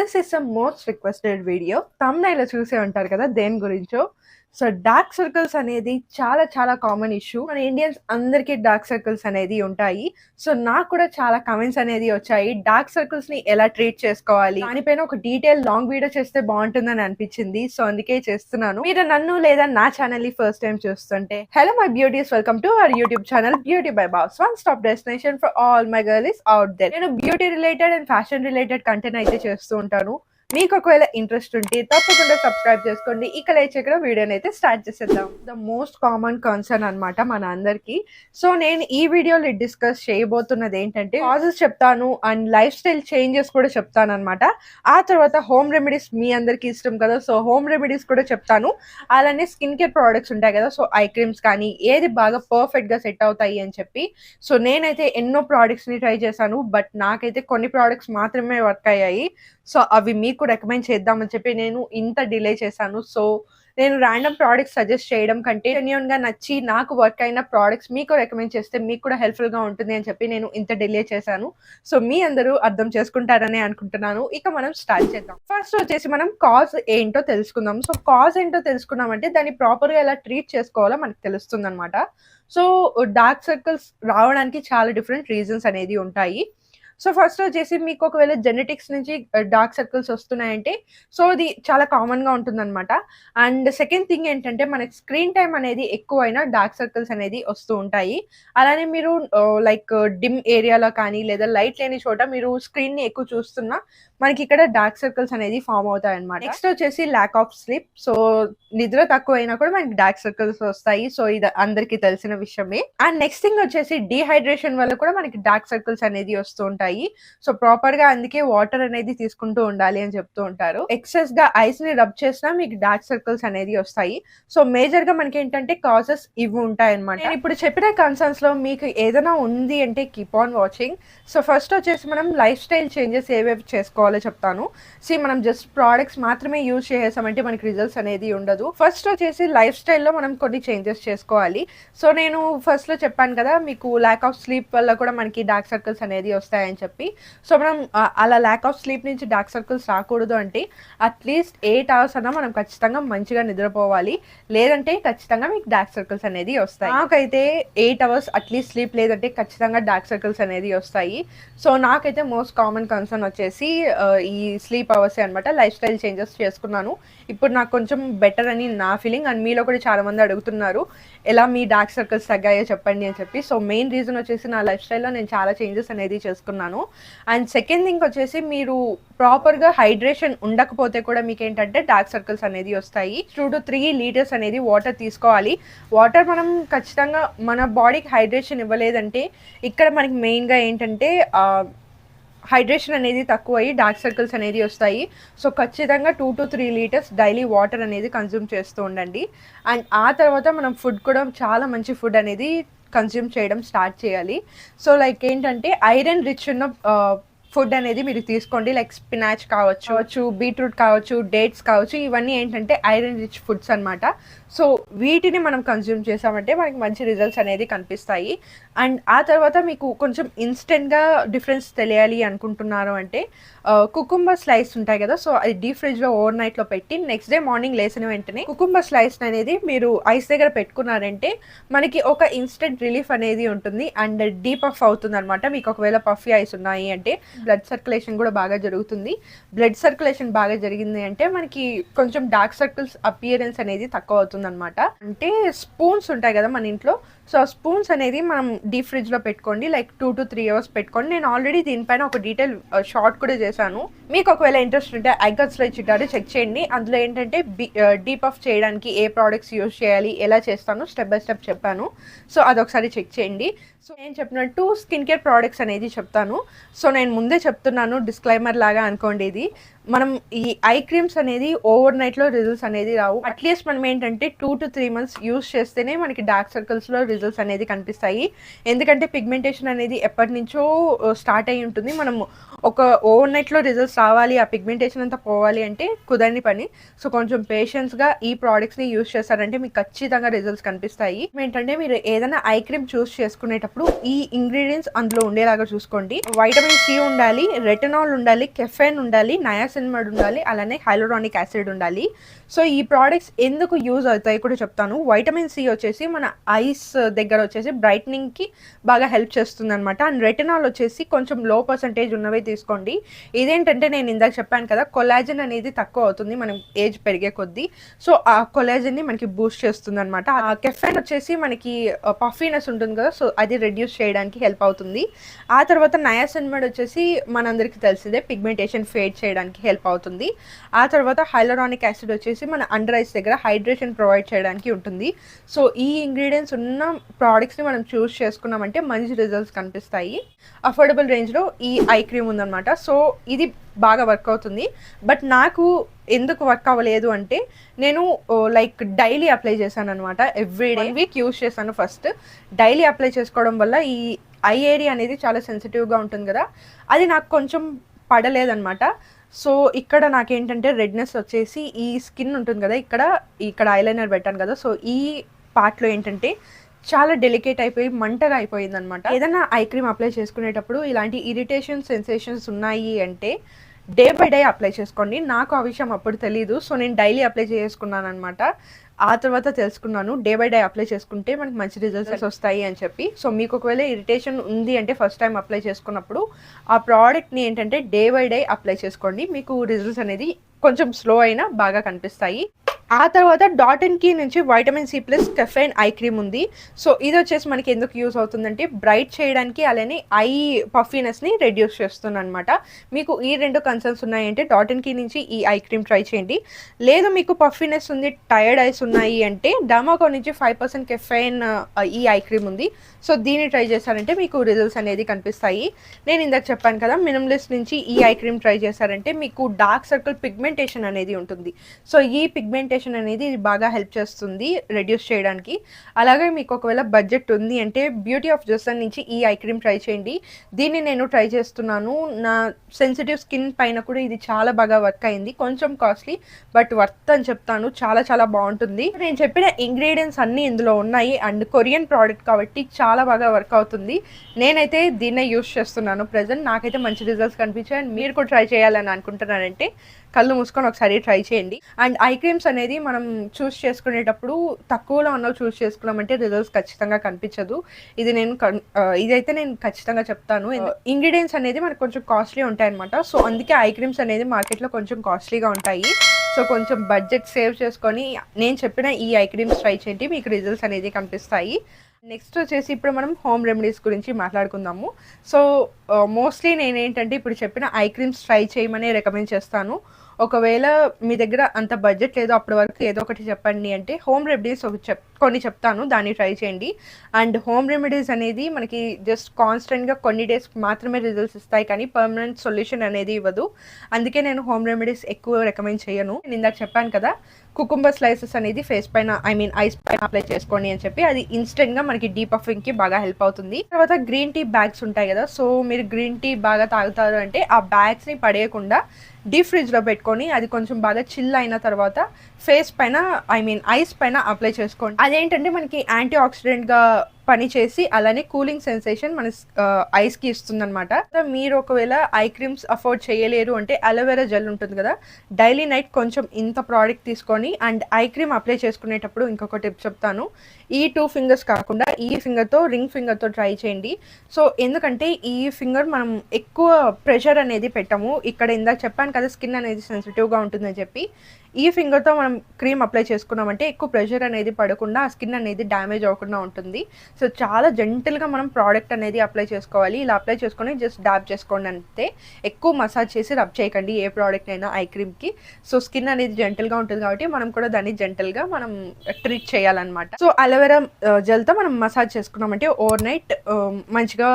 This is the most requested video. Thumbnail లో చూసే ఉంటారు కదా దేని గురించో. సో డార్క్ సర్కిల్స్ అనేది చాలా చాలా కామన్ ఇష్యూ. మన ఇండియన్స్ అందరికీ డార్క్ సర్కిల్స్ అనేది ఉంటాయి. సో నాకు కూడా చాలా కమెంట్స్ అనేది వచ్చాయి, డార్క్ సర్కిల్స్ ని ఎలా ట్రీట్ చేసుకోవాలి దానిపైన ఒక డీటెయిల్ లాంగ్ వీడియో చేస్తే బాగుంటుందని అనిపించింది. సో అందుకే చేస్తున్నాను. మీరు నన్ను లేదా నా ఛానల్ ని ఫస్ట్ టైం చూస్తుంటే, hello my beauties, welcome to our YouTube channel beauty by boss, one stop destination for all my girls out there. నేను beauty related and fashion related content అయితే చేస్తూ ఉంటాను. మీకు ఒకవేళ ఇంట్రెస్ట్ ఉంటే తప్పకుండా సబ్స్క్రైబ్ చేసుకోండి. ఇక లేచక్కడ వీడియోని అయితే స్టార్ట్ చేసేద్దాం. ద మోస్ట్ కామన్ కన్సర్న్ అనమాట మన అందరికి. సో నేను ఈ వీడియోలో డిస్కస్ చేయబోతున్నది ఏంటంటే కాజెస్ చెప్తాను అండ్ లైఫ్ స్టైల్ చేంజెస్ కూడా చెప్తాను అనమాట. ఆ తర్వాత హోమ్ రెమెడీస్, మీ అందరికి ఇష్టం కదా, సో హోమ్ రెమెడీస్ కూడా చెప్తాను. అలానే స్కిన్ కేర్ ప్రోడక్ట్స్ ఉంటాయి కదా, సో ఐ క్రీమ్స్ కానీ ఏది బాగా పర్ఫెక్ట్ గా సెట్ అవుతాయి అని చెప్పి. సో నేనైతే ఎన్నో ప్రోడక్ట్స్ ని ట్రై చేశాను, బట్ నాకైతే కొన్ని ప్రోడక్ట్స్ మాత్రమే వర్క్ అయ్యాయి. సో అవి మీకు రికమెండ్ చేద్దామని చెప్పి నేను ఇంత డిలే చేశాను. సో నేను ర్యాండమ్ ప్రోడక్ట్స్ సజెస్ట్ చేయడం కంటే జెన్యూన్ గా నచ్చి నాకు వర్క్ అయిన ప్రోడక్ట్స్ మీకు రికమెండ్ చేస్తే మీకు కూడా హెల్ప్ఫుల్ గా ఉంటుంది అని చెప్పి నేను ఇంత డిలే చేశాను. సో మీ అందరూ అర్థం చేసుకుంటారని అనుకుంటున్నాను. ఇక మనం స్టార్ట్ చేద్దాం. ఫస్ట్ వచ్చేసి మనం కాజ్ ఏంటో తెలుసుకుందాం. సో కాజ్ ఏంటో తెలుసుకున్నామంటే దాన్ని ప్రాపర్ గా ఎలా ట్రీట్ చేసుకోవాలో మనకు తెలుస్తుంది అనమాట. సో డార్క్ సర్కిల్స్ రావడానికి చాలా డిఫరెంట్ రీజన్స్ అనేది ఉంటాయి. సో ఫస్ట్ వచ్చేసి మీకు ఒకవేళ జెనెటిక్స్ నుంచి డార్క్ సర్కిల్స్ వస్తున్నాయంటే సో అది చాలా కామన్ గా ఉంటుంది అనమాట. అండ్ సెకండ్ థింగ్ ఏంటంటే మనకి స్క్రీన్ టైం అనేది ఎక్కువైనా డార్క్ సర్కిల్స్ అనేది వస్తూ ఉంటాయి. అలానే మీరు లైక్ డిమ్ ఏరియాలో కానీ లేదా లైట్ లేని చోట మీరు స్క్రీన్ ని ఎక్కువ చూస్తున్నా మనకి ఇక్కడ డార్క్ సర్కిల్స్ అనేది ఫామ్ అవుతాయి అనమాట. నెక్స్ట్ వచ్చేసి ల్యాక్ ఆఫ్ స్లీప్. సో నిద్ర తక్కువ అయినా కూడా మనకి డార్క్ సర్కిల్స్ వస్తాయి. సో ఇది అందరికి తెలిసిన విషయమే. అండ్ నెక్స్ట్ థింగ్ వచ్చేసి డీహైడ్రేషన్ వల్ల కూడా మనకి డార్క్ సర్కిల్స్ అనేది వస్తూ ఉంటాయి. సో ప్రాపర్ గా అందుకే వాటర్ అనేది తీసుకుంటూ ఉండాలి అని చెప్తూ ఉంటారు. ఎక్సెస్ గా ఐస్ ని రబ్ చేసినా మీకు డార్క్ సర్కిల్స్ అనేది వస్తాయి. సో మేజర్ గా మనకి ఏంటంటే కాజెస్ ఇవి ఉంటాయి అనమాట. నేను ఇప్పుడు చెప్పిన కన్సర్న్స్ లో మీకు ఏదైనా ఉంది అంటే keep on watching. So first వచ్చేసి మనం లైఫ్ స్టైల్ చేంజెస్ ఏవేవి చేసుకోవాలో చెప్తాను. మనం జస్ట్ ప్రోడక్ట్స్ మాత్రమే యూజ్ చేసామంటే మనకి రిజల్ట్స్ అనేది ఉండదు. ఫస్ట్ వచ్చేసి లైఫ్ స్టైల్లో మనం కొన్ని చేంజెస్ చేసుకోవాలి. సో నేను ఫస్ట్ లో చెప్పాను కదా మీకు ల్యాక్ ఆఫ్ స్లీప్ వల్ల కూడా మనకి డార్క్ సర్కిల్స్ అనేది వస్తాయని చెప్పి. సో మనం అలా ల్యాక్ ఆఫ్ స్లీప్ నుంచి డార్క్ సర్కిల్స్ రాకూడదు అంటే అట్లీస్ట్ 8 hours అన్నా మనం ఖచ్చితంగా మంచిగా నిద్రపోవాలి. లేదంటే ఖచ్చితంగా మీకు డార్క్ సర్కిల్స్ అనేది వస్తాయి. నాకైతే 8 hours అట్లీస్ట్ స్లీప్ లేదంటే ఖచ్చితంగా డార్క్ సర్కిల్స్ అనేది వస్తాయి. సో నాకైతే మోస్ట్ కామన్ కన్సర్న్ వచ్చేసి ఈ స్లీప్ అవర్స్ అనమాట. లైఫ్ స్టైల్ చేంజెస్ చేసుకున్నాను, ఇప్పుడు నాకు కొంచెం బెటర్ అని నా ఫీలింగ్. అండ్ మీలో కూడా చాలా మంది అడుగుతున్నారు ఎలా మీ డార్క్ సర్కిల్స్ తగ్గాయో చెప్పండి అని చెప్పి. సో మెయిన్ రీజన్ వచ్చేసి నా లైఫ్ స్టైల్లో నేను చాలా చేంజెస్ అనేది చేసుకున్నాను. అండ్ సెకండ్ థింగ్ వచ్చేసి మీరు ప్రాపర్గా హైడ్రేషన్ ఉండకపోతే కూడా మీకు ఏంటంటే డార్క్ సర్కిల్స్ అనేది వస్తాయి. 2 to 3 liters అనేది వాటర్ తీసుకోవాలి. వాటర్ మనం ఖచ్చితంగా మన బాడీకి హైడ్రేషన్ ఇవ్వలేదంటే ఇక్కడ మనకి మెయిన్గా ఏంటంటే హైడ్రేషన్ అనేది తక్కువ అయ్యి డార్క్ సర్కిల్స్ అనేది వస్తాయి. సో ఖచ్చితంగా 2 to 3 liters డైలీ వాటర్ అనేది కన్జ్యూమ్ చేస్తూ ఉండండి. అండ్ ఆ తర్వాత మనం ఫుడ్ కూడా చాలా మంచి ఫుడ్ అనేది కన్జ్యూమ్ చేయడం స్టార్ట్ చేయాలి. సో లైక్ ఏంటంటే ఐరన్ రిచ్ ఉన్న ఫుడ్ అనేది మీరు తీసుకోండి. లైక్ స్పినాచ్ కావచ్చు, బీట్రూట్ కావచ్చు, డేట్స్ కావచ్చు, ఇవన్నీ ఏంటంటే ఐరన్ రిచ్ ఫుడ్స్ అనమాట. సో వీటిని మనం కన్జ్యూమ్ చేసామంటే మనకి మంచి రిజల్ట్స్ అనేది కనిపిస్తాయి. అండ్ ఆ తర్వాత మీకు కొంచెం ఇన్స్టెంట్గా డిఫరెన్స్ తెలియాలి అనుకుంటున్నారు అంటే కుకుంబర్ స్లైస్ ఉంటాయి కదా, సో అది డీప్ ఫ్రిడ్జ్లో ఓవర్ నైట్లో పెట్టి నెక్స్ట్ డే మార్నింగ్ లేచిన వెంటనే కుకుంబర్ స్లైస్ అనేది మీరు ఐస్ దగ్గర పెట్టుకున్నారంటే మనకి ఒక ఇన్స్టెంట్ రిలీఫ్ అనేది ఉంటుంది. అండ్ డీప్ పఫ్ అవుతుంది అనమాట. మీకు ఒకవేళ పఫీ ఐస్ ఉన్నాయి అంటే బ్లడ్ సర్క్యులేషన్ కూడా బాగా జరుగుతుంది. బ్లడ్ సర్క్యులేషన్ బాగా జరిగింది అంటే మనకి కొంచెం డార్క్ సర్కిల్స్ అపియరెన్స్ అనేది తక్కువ అవుతుంది అనమాట. అంటే స్పూన్స్ ఉంటాయి కదా మన ఇంట్లో, సో ఆ స్పూన్స్ అనేది మనం డీప్ ఫ్రిడ్జ్ లో పెట్టుకోండి. లైక్ 2 to 3 hours పెట్టుకోండి. నేను ఆల్రెడీ దీనిపైన ఒక డీటెయిల్ షార్ట్ కూడా చేశాను. మీకు ఒకవేళ ఇంట్రెస్ట్ ఉంటే ఐకాన్స్ లో ఇచ్చిటారు, చెక్ చేయండి. అందులో ఏంటంటే డీప్ ఆఫ్ చేయడానికి ఏ ప్రోడక్ట్స్ యూజ్ చేయాలి, ఎలా చేస్తాను స్టెప్ బై స్టెప్ చెప్పాను. సో అదొకసారి చెక్ చేయండి. సో నేను చెప్పినట్టు స్కిన్ కేర్ ప్రోడక్ట్స్ అనేది చెప్తాను. సో నేను ముందే చెప్తున్నాను, డిస్క్లైమర్ లాగా అనుకోండి. ఇది మనం ఈ ఐ క్రీమ్స్ అనేది ఓవర్ నైట్లో రిజల్ట్స్ అనేది రావు. అట్లీస్ట్ మనం ఏంటంటే 2 to 3 months యూస్ చేస్తేనే మనకి డార్క్ సర్కిల్స్లో రిజల్ట్స్ అనేది కనిపిస్తాయి. ఎందుకంటే పిగ్మెంటేషన్ అనేది ఎప్పటి నుంచో స్టార్ట్ అయి ఉంటుంది. మనం ఒక ఓవర్ నైట్లో రిజల్ట్స్ రావాలి, ఆ పిగ్మెంటేషన్ అంతా పోవాలి అంటే కుదరని పని. సో కొంచెం పేషెన్స్గా ఈ ప్రోడక్ట్స్ని యూస్ చేస్తారంటే మీకు ఖచ్చితంగా రిజల్ట్స్ కనిపిస్తాయి. ఏంటంటే మీరు ఏదైనా ఐ క్రీమ్ చూస్ చేసుకునేటప్పుడు ఈ ఇంగ్రీడియంట్స్ అందులో ఉండేలాగా చూసుకోండి. వైటమిన్ సి ఉండాలి, రెటినాల్ ఉండాలి, కెఫెన్ ఉండాలి, నయాసిన్ నయాసినమైడ్ ఉండాలి, అలానే హైలూరానిక్ యాసిడ్ ఉండాలి. సో ఈ ప్రోడక్ట్స్ ఎందుకు యూజ్ అవుతాయి కూడా చెప్తాను. వైటమిన్ సి వచ్చేసి మన ఐస్ దగ్గర వచ్చేసి బ్రైట్నింగ్కి బాగా హెల్ప్ చేస్తుంది అనమాట. అండ్ రెటినాల్ వచ్చేసి కొంచెం లో పర్సంటేజ్ ఉన్నవే తీసుకోండి. ఇదేంటంటే నేను ఇందాక చెప్పాను కదా, కొలాజన్ అనేది తక్కువ అవుతుంది మనం ఏజ్ పెరిగే కొద్దీ. సో ఆ కొలాజన్ని మనకి బూస్ట్ చేస్తుంది అనమాట. ఆ కెఫెన్ వచ్చేసి మనకి పఫీనెస్ ఉంటుంది కదా, సో అది రెడ్యూస్ చేయడానికి హెల్ప్ అవుతుంది. ఆ తర్వాత నయాసినమైడ్ వచ్చేసి మనందరికీ తెలిసిందే, పిగ్మెంటేషన్ ఫేడ్ చేయడానికి హెల్ప్ అవుతుంది. ఆ తర్వాత హైలూరానిక్ యాసిడ్ వచ్చేసి మన అండర్ ఐస్ దగ్గర హైడ్రేషన్ ప్రొవైడ్ చేయడానికి ఉంటుంది. సో ఈ ఇంగ్రీడియంట్స్ ఉన్న ప్రోడక్ట్స్ని మనం చూస్ చేసుకున్నామంటే మంచి రిజల్ట్స్ కనిపిస్తాయి. అఫోర్డబుల్ రేంజ్లో ఈ ఐ క్రీమ్ ఉందన్నమాట. సో ఇది బాగా వర్క్ అవుతుంది. బట్ నాకు ఎందుకు వర్క్ అవ్వలేదు అంటే, నేను లైక్ డైలీ అప్లై చేశాను అనమాట. ఎవ్రీడే వీక్ యూజ్ చేశాను. ఫస్ట్ డైలీ అప్లై చేసుకోవడం వల్ల ఈ ఐ ఏరియా అనేది చాలా సెన్సిటివ్గా ఉంటుంది కదా, అది నాకు కొంచెం పడలేదన్నమాట. సో ఇక్కడ నాకేంటంటే రెడ్నెస్ వచ్చేసి ఈ స్కిన్ ఉంటుంది కదా, ఇక్కడ ఐలైనర్ పెట్టాను కదా, సో ఈ పార్ట్లో ఏంటంటే చాలా డెలికేట్ అయిపోయి మంటగా అయిపోయింది అనమాట. ఏదైనా ఐ క్రీమ్ అప్లై చేసుకునేటప్పుడు ఇలాంటి ఇరిటేషన్ సెన్సేషన్స్ ఉన్నాయి అంటే డే బై డే అప్లై చేసుకోండి. నాకు ఆ విషయం అప్పుడు తెలీదు. సో నేను డైలీ అప్లై చేసుకున్నాను అనమాట. ఆ తర్వాత తెలుసుకున్నాను డే బై డే అప్లై చేసుకుంటే మనకి మంచి రిజల్ట్స్ వస్తాయి అని చెప్పి. సో మీకు ఒకవేళ ఇరిటేషన్ ఉంది అంటే ఫస్ట్ టైం అప్లై చేసుకున్నప్పుడు ఆ ప్రోడక్ట్ని ఏంటంటే డే బై డే అప్లై చేసుకోండి. మీకు రిజల్ట్స్ అనేది కొంచెం స్లో అయినా బాగా కనిపిస్తాయి. ఆ తర్వాత డాట్ అండ్ కీ నుంచి vitamin C plus caffeine eye cream ఉంది. సో ఇది వచ్చేసి మనకి ఎందుకు యూజ్ అవుతుందంటే బ్రైట్ చేయడానికి, అలానే ఐ పఫీనెస్ని రెడ్యూస్ చేస్తుంది అనమాట. మీకు ఈ రెండు కన్సర్న్స్ ఉన్నాయంటే డాట్ అండ్ కీ నుంచి ఈ ఐ క్రీమ్ ట్రై చేయండి. లేదు మీకు పఫీనెస్ ఉంది, టైర్డ్ ఐస్ ఉన్నాయి అంటే డర్మాకో నుంచి 5% కెఫైన్ ఈ ఐ క్రీమ్ ఉంది. సో దీన్ని ట్రై చేశారంటే మీకు రిజల్ట్స్ అనేది కనిపిస్తాయి. నేను ఇందాక చెప్పాను కదా, మినిమలిస్ట్ నుంచి ఈ ఐ క్రీమ్ ట్రై చేశారంటే మీకు డార్క్ సర్కిల్ పిగ్మెంటేషన్ అనేది ఉంటుంది. సో ఈ పిగ్మెంటేషన్ అనేది బాగా హెల్ప్ చేస్తుంది రెడ్యూస్ చేయడానికి. అలాగే మీకు ఒకవేళ బడ్జెట్ ఉంది అంటే బ్యూటీ ఆఫ్ జోసన్ నుంచి ఈ ఐ క్రీమ్ ట్రై చేయండి. దీన్ని నేను ట్రై చేస్తున్నాను. నా సెన్సిటివ్ స్కిన్ పైన కూడా ఇది చాలా బాగా వర్క్ అయింది. కొంచెం కాస్ట్లీ బట్ వర్త్ అని చెప్తాను. చాలా చాలా బాగుంటుంది. నేను చెప్పిన ఇంగ్రీడియంట్స్ అన్నీ ఇందులో ఉన్నాయి. అండ్ కొరియన్ ప్రోడక్ట్ కాబట్టి చాలా బాగా వర్క్ అవుతుంది. నేనైతే దీన్నే యూస్ చేస్తున్నాను ప్రెజెంట్. నాకైతే మంచి రిజల్ట్స్ కనిపించాయి. అండ్ మీరు కూడా ట్రై చేయాలని అనుకుంటున్నారంటే కళ్ళు మూసుకొని ఒకసారి ట్రై చేయండి. అండ్ ఐ క్రీమ్స్ అనేది మనం చూస్ చేసుకునేటప్పుడు తక్కువలో ఉన్నవి చూస్ చేసుకున్నామంటే రిజల్ట్స్ ఖచ్చితంగా కనిపించదు. ఇదైతే నేను ఖచ్చితంగా చెప్తాను. ఇంగ్రీడియంట్స్ అనేది మనకు కొంచెం కాస్ట్లీ ఉంటాయి అనమాట. సో అందుకే ఐ క్రీమ్స్ అనేది మార్కెట్లో కొంచెం కాస్ట్లీగా ఉంటాయి. సో కొంచెం బడ్జెట్ సేవ్ చేసుకొని నేను చెప్పిన ఈ ఐ క్రీమ్స్ ట్రై చేయండి, మీకు రిజల్ట్స్ అనేది కనిపిస్తాయి. నెక్స్ట్ వచ్చేసి ఇప్పుడు మనం హోమ్ రెమెడీస్ గురించి మాట్లాడుకుందాము. సో మోస్ట్లీ నేనేంటంటే ఇప్పుడు చెప్పిన ఐ క్రీమ్స్ ట్రై చేయమని రికమెండ్ చేస్తాను. ఒకవేళ మీ దగ్గర అంత బడ్జెట్ లేదో అప్పటి వరకు ఏదో ఒకటి చెప్పండి అంటే హోమ్ రెమెడీస్ కొన్ని చెప్తాను, దాన్ని ట్రై చేయండి. అండ్ హోమ్ రెమెడీస్ అనేది మనకి జస్ట్ కాన్స్టెంట్గా కొన్ని డేస్ మాత్రమే రిజల్ట్స్ ఇస్తాయి, కానీ పర్మనెంట్ సొల్యూషన్ అనేది ఇవ్వదు. అందుకే నేను హోమ్ రెమెడీస్ ఎక్కువ రికమెండ్ చేయను. నేను ఇందాక చెప్పాను కదా, కుకుంబర్ స్లైసెస్ అనేది ఫేస్ పైన ఐస్ పైన అప్లై చేసుకోండి అని చెప్పి, అది ఇన్స్టెంట్గా మనకి డీప్ పఫింగ్కి బాగా హెల్ప్ అవుతుంది. తర్వాత గ్రీన్ టీ బ్యాగ్స్ ఉంటాయి కదా, సో మీరు గ్రీన్ టీ బాగా తాగుతారు అంటే ఆ బ్యాగ్స్ని పడేయకుండా డీప్ ఫ్రిడ్జ్లో పెట్టుకొని అది కొంచెం బాగా చిల్ అయిన తర్వాత ఫేస్ పైన ఐస్ పైన అప్లై చేసుకోండి. అదేంటంటే మనకి యాంటీ ఆక్సిడెంట్గా పనిచేసి అలానే కూలింగ్ సెన్సేషన్ మన ఐస్కి ఇస్తుంది అనమాట. మీరు ఒకవేళ ఐ క్రీమ్స్ అఫోర్డ్ చేయలేరు అంటే అలోవెరా జెల్ ఉంటుంది కదా, డైలీ నైట్ కొంచెం ఇంత ప్రోడక్ట్ తీసుకొని అండ్ ఐ క్రీమ్ అప్లై చేసుకునేటప్పుడు ఇంకొక టిప్ చెప్తాను. ఈ 2 ఫింగర్స్ కాకుండా ఈ ఫింగర్తో, రింగ్ ఫింగర్తో ట్రై చేయండి. సో ఎందుకంటే ఈ ఫింగర్ మనం ఎక్కువ ప్రెషర్ అనేది పెట్టాము. ఇక్కడ ఇందాక చెప్పాను కదా స్కిన్ అనేది సెన్సిటివ్గా ఉంటుందని చెప్పి, ఈ ఫింగర్తో మనం క్రీమ్ అప్లై చేసుకున్నామంటే ఎక్కువ ప్రెషర్ అనేది పడకుండా ఆ స్కిన్ అనేది డ్యామేజ్ అవ్వకుండా ఉంటుంది. సో చాలా జెంటల్గా మనం ప్రోడక్ట్ అనేది అప్లై చేసుకోవాలి. ఇలా అప్లై చేసుకొని జస్ట్ డాబ్ చేసుకోండి అంతే. ఎక్కువ మసాజ్ చేసి రబ్ చేయకండి ఏ ప్రోడక్ట్ అయినా ఐ క్రీమ్కి. సో స్కిన్ అనేది జెంటల్గా ఉంటుంది కాబట్టి మనం కూడా దాన్ని జెంటల్గా మనం ట్రీట్ చేయాలన్నమాట. సో అలోవెరా జెల్తో మనం మసాజ్ చేసుకున్నామంటే ఓవర్ నైట్ మంచిగా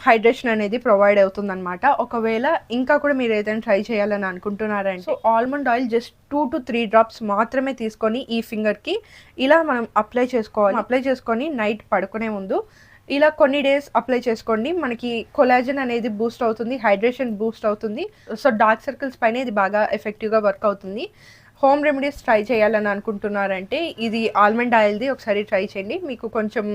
హైడ్రేషన్ అనేది ప్రొవైడ్ అవుతుంది అనమాట. ఒకవేళ ఇంకా కూడా మీరు ఏదైనా ట్రై చేయాలని అనుకుంటున్నారంటే so almond oil just 2 to 3 drops మాత్రమే తీసుకొని ఈ ఫింగర్కి ఇలా మనం అప్లై చేసుకోవాలి. అప్లై చేసుకొని నైట్ పడుకునే ముందు ఇలా కొన్ని డేస్ అప్లై చేసుకోండి. మనకి కొలాజన్ అనేది బూస్ట్ అవుతుంది, హైడ్రేషన్ బూస్ట్ అవుతుంది. సో డార్క్ సర్కిల్స్ పైన ఇది బాగా ఎఫెక్టివ్గా వర్క్ అవుతుంది. హోమ్ రెమెడీస్ ట్రై చేయాలని అనుకుంటున్నారంటే ఇది ఆల్మండ్ ఆయిల్ది ఒకసారి ట్రై చేయండి. మీకు కొంచెం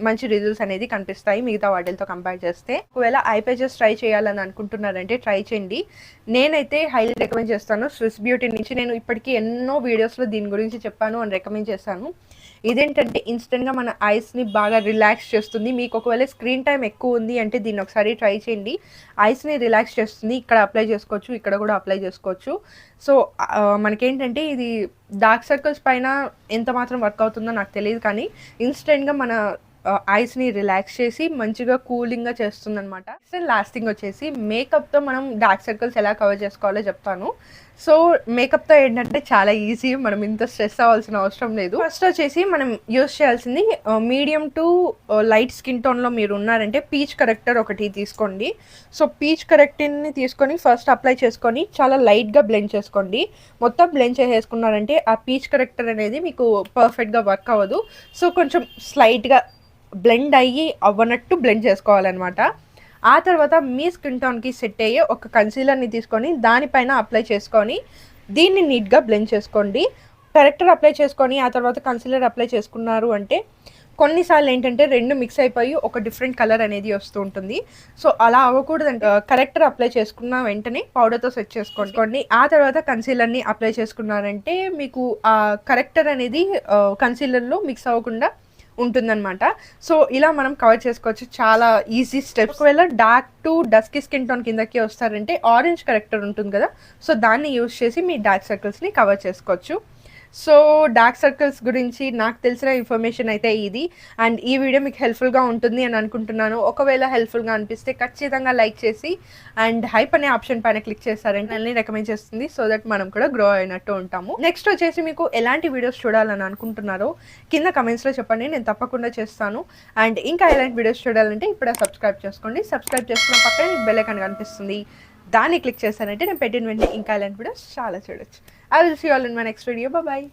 మంచి రిజల్ట్స్ అనేది కనిపిస్తాయి మిగతా వాటితో కంపేర్ చేస్తే. ఒకవేళ ఐ పేజెస్ ట్రై చేయాలని అనుకుంటున్నారంటే ట్రై చేయండి. నేనైతే హైలీ రికమెండ్ చేస్తాను. స్విస్ బ్యూటీ నుంచి నేను ఇప్పటికీ ఎన్నో వీడియోస్లో దీని గురించి చెప్పాను అని రికమెండ్ చేశాను. ఇదేంటంటే ఇన్స్టెంట్గా మన ఐస్ని బాగా రిలాక్స్ చేస్తుంది. మీకు ఒకవేళ స్క్రీన్ టైం ఎక్కువ ఉంది అంటే దీన్ని ఒకసారి ట్రై చేయండి. ఐస్ని రిలాక్స్ చేస్తుంది. ఇక్కడ అప్లై చేసుకోవచ్చు, ఇక్కడ కూడా అప్లై చేసుకోవచ్చు. సో మనకేంటంటే ఇది డార్క్ సర్కిల్స్ పైన ఎంత మాత్రం వర్క్ అవుతుందో నాకు తెలియదు, కానీ ఇన్స్టెంట్గా మన ఐస్ని రిలాక్స్ చేసి మంచిగా కూలింగ్గా చేస్తుంది అనమాట. లాస్ట్ థింగ్ వచ్చేసి మేకప్తో మనం డార్క్ సర్కిల్స్ ఎలా కవర్ చేసుకోవాలో చెప్తాను. సో మేకప్తో ఏంటంటే చాలా ఈజీ, మనం ఇంత స్ట్రెస్ అవ్వాల్సిన అవసరం లేదు. ఫస్ట్ వచ్చేసి మనం యూస్ చేయాల్సింది మీడియం టు లైట్ స్కిన్ టోన్లో మీరు ఉన్నారంటే పీచ్ కరెక్టర్ ఒకటి తీసుకోండి. సో పీచ్ కరెక్టర్ని తీసుకొని ఫస్ట్ అప్లై చేసుకొని చాలా లైట్గా బ్లెండ్ చేసుకోండి. మొత్తం బ్లెండ్ చేసేసుకున్నారంటే ఆ పీచ్ కరెక్టర్ అనేది మీకు పర్ఫెక్ట్గా వర్క్ అవ్వదు. సో కొంచెం స్లైట్గా బ్లెండ్ అయ్యి అవ్వనట్టు బ్లెండ్ చేసుకోవాలన్నమాట. ఆ తర్వాత మీ స్కిన్ టోన్కి సెట్ అయ్యే ఒక కన్సీలర్ని తీసుకొని దానిపైన అప్లై చేసుకొని దీన్ని నీట్గా బ్లెండ్ చేసుకోండి. కరెక్టర్ అప్లై చేసుకొని ఆ తర్వాత కన్సీలర్ అప్లై చేసుకున్నారు అంటే కొన్నిసార్లు ఏంటంటే రెండు మిక్స్ అయిపోయి ఒక డిఫరెంట్ కలర్ అనేది వస్తూ ఉంటుంది. సో అలా అవ్వకూడదంటే కరెక్టర్ అప్లై చేసుకున్న వెంటనే పౌడర్తో సెట్ చేసుకోండి. ఆ తర్వాత కన్సీలర్ని అప్లై చేసుకున్నారంటే మీకు ఆ కరెక్టర్ అనేది కన్సీలర్లో మిక్స్ అవ్వకుండా ఉంటుందన్నమాట. సో ఇలా మనం కవర్ చేసుకోవచ్చు, చాలా ఈజీ స్టెప్స్. ఒకవేళ dark to dusky skin tone కిందకి వస్తారంటే ఆరెంజ్ కరెక్టర్ ఉంటుంది కదా, సో దాన్ని యూజ్ చేసి మీ డార్క్ సర్కిల్స్ని కవర్ చేసుకోవచ్చు. సో డార్క్ సర్కిల్స్ గురించి నాకు తెలిసిన ఇన్ఫర్మేషన్ అయితే ఇది. అండ్ ఈ వీడియో మీకు హెల్ప్ఫుల్గా ఉంటుంది అని అనుకుంటున్నాను. ఒకవేళ హెల్ప్ఫుల్గా అనిపిస్తే ఖచ్చితంగా లైక్ చేసి అండ్ హైప్ అనే ఆప్షన్ పైన క్లిక్ చేస్తారంటే అన్ని రికమెండ్ చేస్తుంది, సో దట్ మనం కూడా గ్రో అయినట్టు ఉంటాము. నెక్స్ట్ వచ్చేసి మీకు ఎలాంటి వీడియోస్ చూడాలని అనుకుంటున్నారో కింద కమెంట్స్లో చెప్పండి, నేను తప్పకుండా చేస్తాను. అండ్ ఇంకా ఎలాంటి వీడియోస్ చూడాలంటే ఇప్పుడే సబ్స్క్రైబ్ చేసుకోండి. సబ్స్క్రైబ్ చేసుకున్న పక్కన బెల్ ఐకాన్ కనిపిస్తుంది, దాన్ని క్లిక్ చేస్తానంటే నేను పెట్టిన వెంటనే ఇంకా ఇలాంటి వీడియోస్ చాలా చూడొచ్చు. I will see you all in my next video. Bye bye.